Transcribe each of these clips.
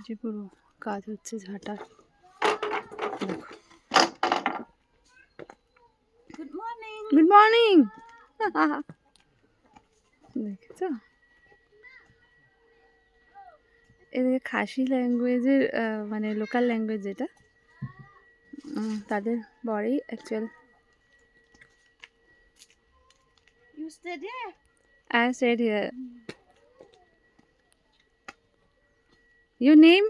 যে পুরো কাজ হচ্ছে ঝাঁটার। দেখো, গুড মর্নিং। Good morning. দেখেছ, এদিকে খাসি ল্যাঙ্গুয়েজের মানে লোকাল ল্যাঙ্গুয়েজ যেটা তাদের বড়ই actual. You stayed here? I stayed here. Your name?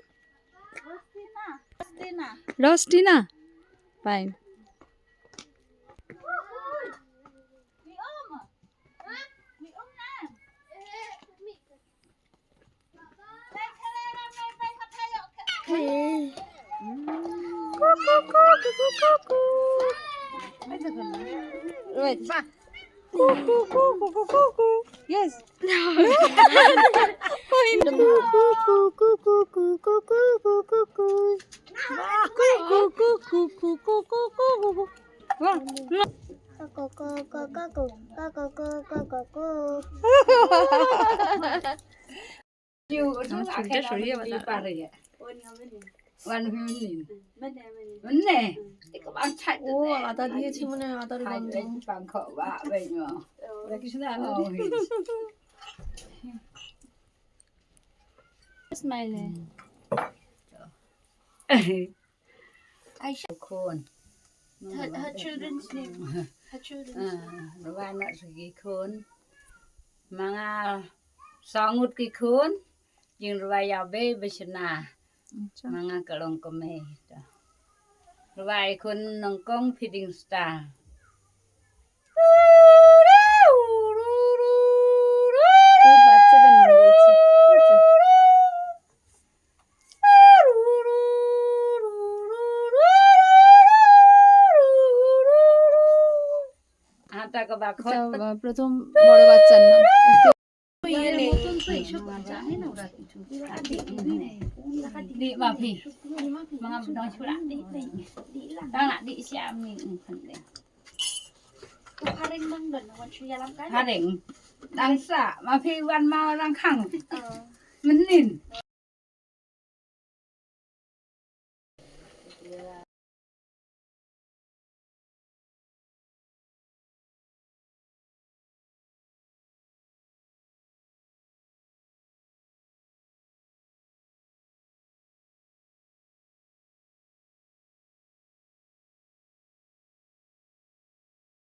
Rostina. Rostina. Rostina. Fine. Đi ôm à? Đi ôm nè. Đây, cái này là mày mày có thay rồi. Wait. Yes. চুলটা সরিয়ে ও আদা দিয়েছি মনে হয়, আদার গন্ধ। Smile Her children's name. Her children's name. Và nó sẽ ghi khôn Mga songut ki khôn Nhưng rồi vào bê bê chân nà Mga kalong kome Rồi khôn nông công feeding star বাচ্চাদের নাম বলছে। Hata ka ba khot এটা প্রথম বড় বাচ্চার নাম। Di ba phi Mga nói chula di Đang là di siya mi Paring bang dan wan suya lam kan. Hà định Đang xả mà phi văn mau đang khẳng Mình nhìn